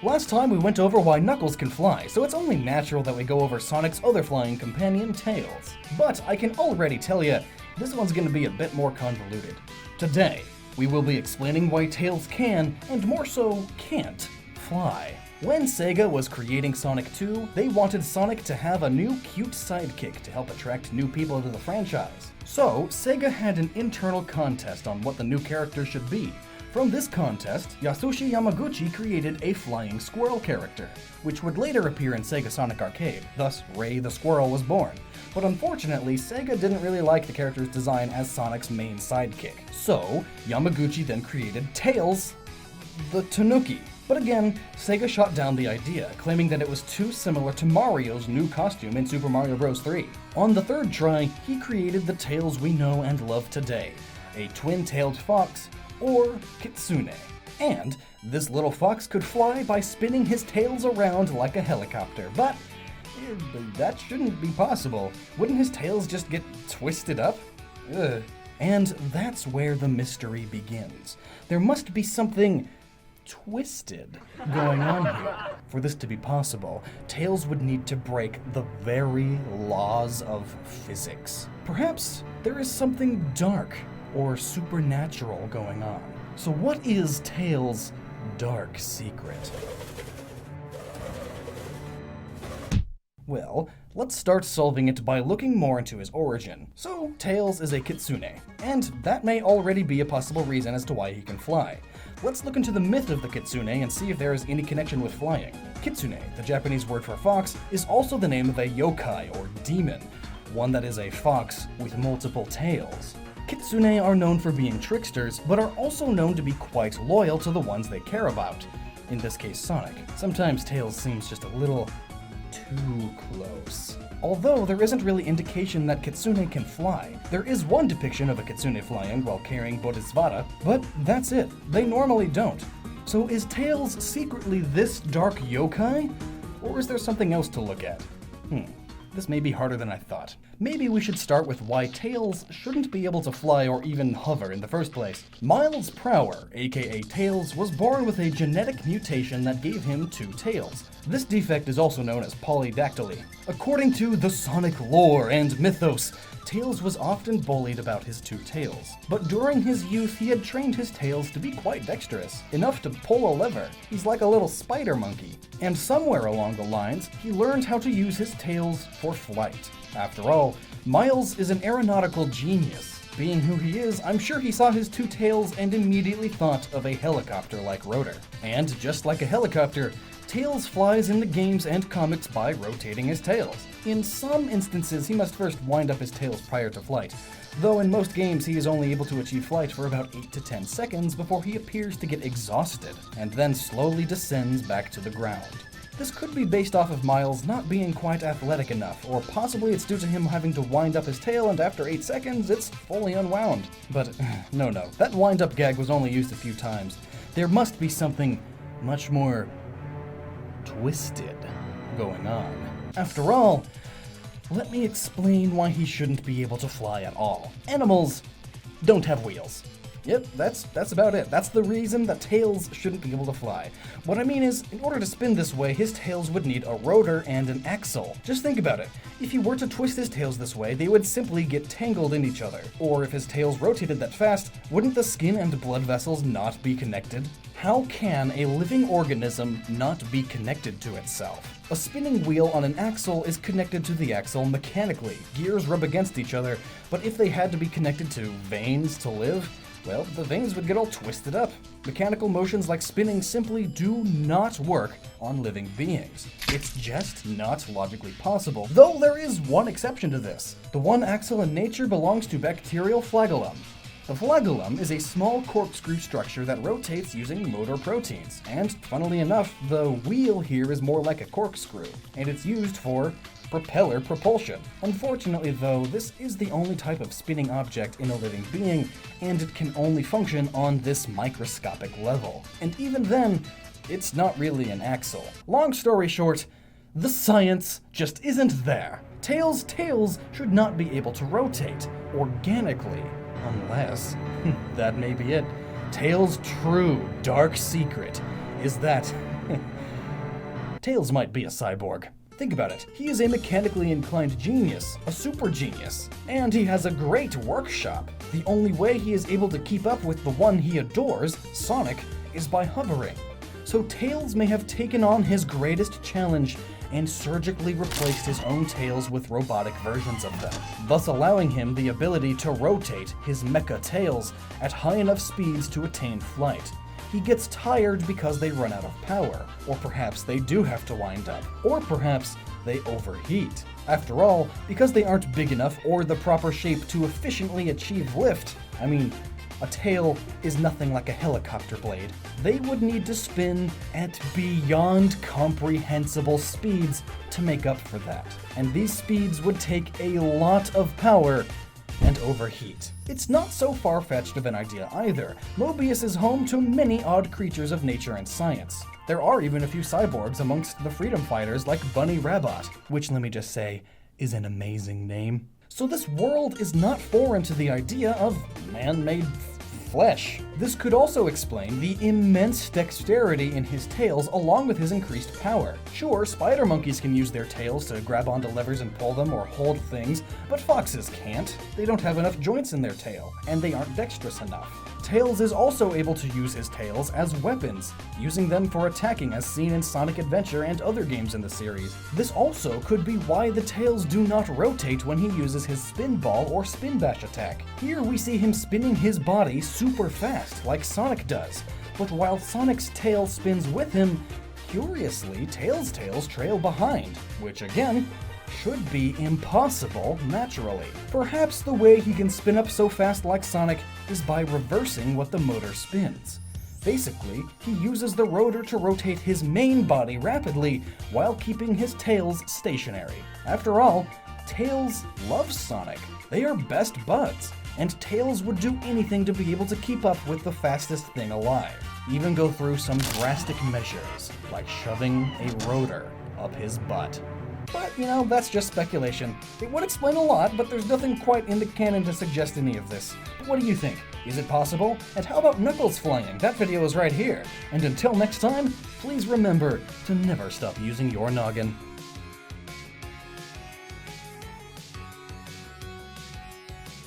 Last time we went over why Knuckles can fly, so it's only natural that we go over Sonic's other flying companion, Tails. But I can already tell you, this one's gonna be a bit more convoluted. Today, we will be explaining why Tails can, and more so, can't, fly. When Sega was creating Sonic 2, they wanted Sonic to have a new cute sidekick to help attract new people to the franchise. So, Sega had an internal contest on what the new character should be. From this contest, Yasushi Yamaguchi created a flying squirrel character, which would later appear in Sega Sonic Arcade, thus Ray the Squirrel was born. But unfortunately, Sega didn't really like the character's design as Sonic's main sidekick. So, Yamaguchi then created Tails, the Tanuki. But again, Sega shot down the idea, claiming that it was too similar to Mario's new costume in Super Mario Bros. 3. On the third try, he created the Tails we know and love today, a twin-tailed fox, or kitsune. And this little fox could fly by spinning his tails around like a helicopter, but that shouldn't be possible. Wouldn't his tails just get twisted up? Ugh. And that's where the mystery begins. There must be something twisted going on here. For this to be possible, Tails would need to break the very laws of physics. Perhaps there is something dark or supernatural going on. So what is Tails' dark secret? Well, let's start solving it by looking more into his origin. So, Tails is a kitsune, and that may already be a possible reason as to why he can fly. Let's look into the myth of the kitsune and see if there is any connection with flying. Kitsune, the Japanese word for fox, is also the name of a yokai or demon, one that is a fox with multiple tails. Kitsune are known for being tricksters, but are also known to be quite loyal to the ones they care about. In this case, Sonic. Sometimes Tails seems just a little too close. Although there isn't really indication that kitsune can fly. There is one depiction of a kitsune flying while carrying Bodhisvara, but that's it. They normally don't. So is Tails secretly this dark yokai? Or is there something else to look at? This may be harder than I thought. Maybe we should start with why Tails shouldn't be able to fly or even hover in the first place. Miles Prower, aka Tails, was born with a genetic mutation that gave him two tails. This defect is also known as polydactyly. According to the Sonic lore and mythos, Tails was often bullied about his two tails. But during his youth, he had trained his tails to be quite dexterous, enough to pull a lever. He's like a little spider monkey. And somewhere along the lines, he learned how to use his tails for flight. After all, Miles is an aeronautical genius. Being who he is, I'm sure he saw his two tails and immediately thought of a helicopter-like rotor. And just like a helicopter, Tails flies in the games and comics by rotating his tails. In some instances, he must first wind up his tails prior to flight, though in most games he is only able to achieve flight for about 8 to 10 seconds before he appears to get exhausted, and then slowly descends back to the ground. This could be based off of Miles not being quite athletic enough, or possibly it's due to him having to wind up his tail and after 8 seconds it's fully unwound. But no, that wind-up gag was only used a few times. There must be something much more twisted going on. After all, let me explain why he shouldn't be able to fly at all. Animals don't have wheels. Yep, that's about it. That's the reason that Tails shouldn't be able to fly. What I mean is, in order to spin this way, his tails would need a rotor and an axle. Just think about it. If he were to twist his tails this way, they would simply get tangled in each other. Or if his tails rotated that fast, wouldn't the skin and blood vessels not be connected? How can a living organism not be connected to itself? A spinning wheel on an axle is connected to the axle mechanically. Gears rub against each other, but if they had to be connected to veins to live, well, the veins would get all twisted up. Mechanical motions like spinning simply do not work on living beings. It's just not logically possible, though there is one exception to this. The one axle in nature belongs to bacterial flagellum. The flagellum is a small corkscrew structure that rotates using motor proteins, and funnily enough, the wheel here is more like a corkscrew, and it's used for propeller propulsion. Unfortunately though, this is the only type of spinning object in a living being, and it can only function on this microscopic level. And even then, it's not really an axle. Long story short, the science just isn't there. Tails' tails should not be able to rotate organically, unless, that may be it, Tails' true dark secret is that Tails might be a cyborg. Think about it. He is a mechanically inclined genius, a super genius, and he has a great workshop. The only way he is able to keep up with the one he adores, Sonic, is by hovering. So Tails may have taken on his greatest challenge and surgically replaced his own tails with robotic versions of them, thus allowing him the ability to rotate his mecha tails at high enough speeds to attain flight. He gets tired because they run out of power, or perhaps they do have to wind up, or perhaps they overheat. After all, because they aren't big enough or the proper shape to efficiently achieve lift, a tail is nothing like a helicopter blade. They would need to spin at beyond comprehensible speeds to make up for that. And these speeds would take a lot of power and overheat. It's not so far-fetched of an idea either. Mobius is home to many odd creatures of nature and science. There are even a few cyborgs amongst the freedom fighters like Bunny Rabbit, which, let me just say, is an amazing name. So this world is not foreign to the idea of man-made flesh. This could also explain the immense dexterity in his tails along with his increased power. Sure, spider monkeys can use their tails to grab onto levers and pull them or hold things, but foxes can't. They don't have enough joints in their tail, and they aren't dexterous enough. Tails is also able to use his tails as weapons, using them for attacking as seen in Sonic Adventure and other games in the series. This also could be why the tails do not rotate when he uses his spin ball or spin bash attack. Here we see him spinning his body super fast, like Sonic does, but while Sonic's tail spins with him, curiously, Tails' tails trail behind, which again, should be impossible naturally. Perhaps the way he can spin up so fast like Sonic is by reversing what the motor spins. Basically, he uses the rotor to rotate his main body rapidly while keeping his tails stationary. After all, Tails loves Sonic. They are best buds, and Tails would do anything to be able to keep up with the fastest thing alive, even go through some drastic measures, like shoving a rotor up his butt. But, that's just speculation. It would explain a lot, but there's nothing quite in the canon to suggest any of this. But what do you think? Is it possible? And how about Knuckles flying? That video is right here. And until next time, please remember to never stop using your noggin.